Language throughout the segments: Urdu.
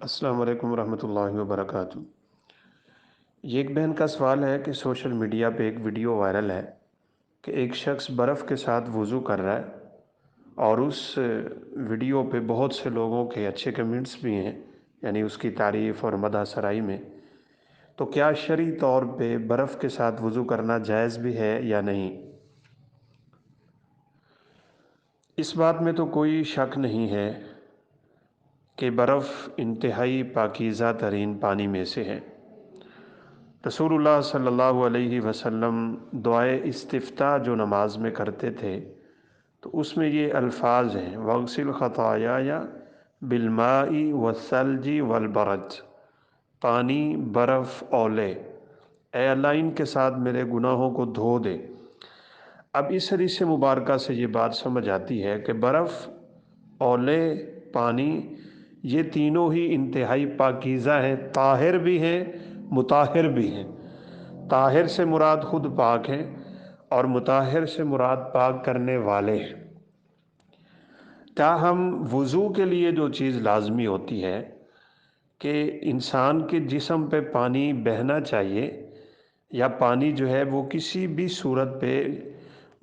السلام علیکم ورحمۃ اللہ وبرکاتہ۔ یہ ایک بہن کا سوال ہے کہ سوشل میڈیا پہ ایک ویڈیو وائرل ہے کہ ایک شخص برف کے ساتھ وضو کر رہا ہے، اور اس ویڈیو پہ بہت سے لوگوں کے اچھے کمنٹس بھی ہیں، یعنی اس کی تعریف اور مدح سرائی میں۔ تو کیا شرعی طور پہ برف کے ساتھ وضو کرنا جائز بھی ہے یا نہیں؟ اس بات میں تو کوئی شک نہیں ہے کہ برف انتہائی پاکیزہ ترین پانی میں سے ہے۔ رسول اللہ صلی اللہ علیہ وسلم دعائے استفتاح جو نماز میں کرتے تھے تو اس میں یہ الفاظ ہیں: وَاغْسِلْ خَطَایَایَ بِالْمَاءِ وَالثَّلْجِ وَالْبَرَدِ، پانی، برف، اولے، اے اللہ ان کے ساتھ میرے گناہوں کو دھو دے۔ اب اس حدیث مبارکہ سے یہ بات سمجھ آتی ہے کہ برف، اولے، پانی، یہ تینوں ہی انتہائی پاکیزہ ہیں، طاہر بھی ہیں، مطہر بھی ہیں۔ طاہر سے مراد خود پاک ہیں، اور مطہر سے مراد پاک کرنے والے ہیں۔ تاہم وضو کے لیے جو چیز لازمی ہوتی ہے کہ انسان کے جسم پہ پانی بہنا چاہیے، یا پانی جو ہے وہ کسی بھی صورت پہ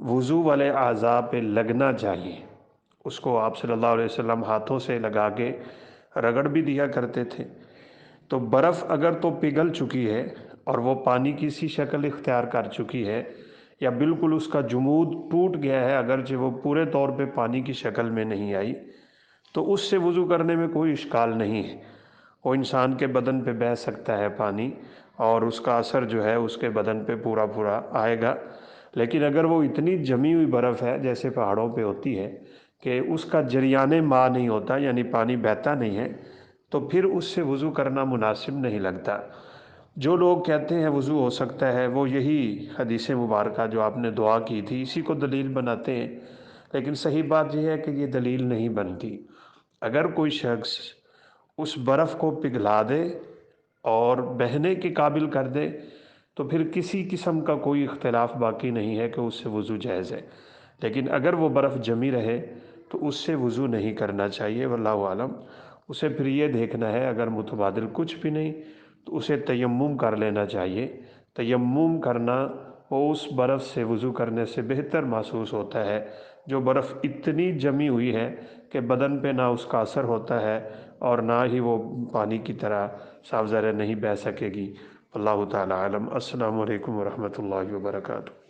وضو والے اعضاء پہ لگنا چاہیے۔ اس کو آپ صلی اللہ علیہ وسلم ہاتھوں سے لگا کے رگڑ بھی دیا کرتے تھے۔ تو برف اگر تو پگھل چکی ہے اور وہ پانی کی سی شکل اختیار کر چکی ہے، یا بالکل اس کا جمود ٹوٹ گیا ہے اگرچہ وہ پورے طور پہ پانی کی شکل میں نہیں آئی، تو اس سے وضو کرنے میں کوئی اشکال نہیں ہے۔ وہ انسان کے بدن پہ بہہ سکتا ہے پانی، اور اس کا اثر جو ہے اس کے بدن پہ پورا پورا آئے گا۔ لیکن اگر وہ اتنی جمی ہوئی برف ہے جیسے پہاڑوں پہ ہوتی ہے کہ اس کا جریان ماء نہیں ہوتا، یعنی پانی بہتا نہیں ہے، تو پھر اس سے وضو کرنا مناسب نہیں لگتا۔ جو لوگ کہتے ہیں وضو ہو سکتا ہے، وہ یہی حدیث مبارکہ جو آپ نے دعا کی تھی اسی کو دلیل بناتے ہیں، لیکن صحیح بات یہ ہے کہ یہ دلیل نہیں بنتی۔ اگر کوئی شخص اس برف کو پگھلا دے اور بہنے کے قابل کر دے تو پھر کسی قسم کا کوئی اختلاف باقی نہیں ہے کہ اس سے وضو جائز ہے۔ لیکن اگر وہ برف جمی رہے تو اس سے وضو نہیں کرنا چاہیے، واللہ عالم۔ اسے پھر یہ دیکھنا ہے، اگر متبادل کچھ بھی نہیں تو اسے تیمم کر لینا چاہیے۔ تیمم کرنا وہ اس برف سے وضو کرنے سے بہتر محسوس ہوتا ہے جو برف اتنی جمی ہوئی ہے کہ بدن پہ نہ اس کا اثر ہوتا ہے اور نہ ہی وہ پانی کی طرح صاف ظاہر نہیں بہہ سکے گی۔ اللہ تعالی عالم۔ السلام علیکم ورحمۃ اللہ وبرکاتہ۔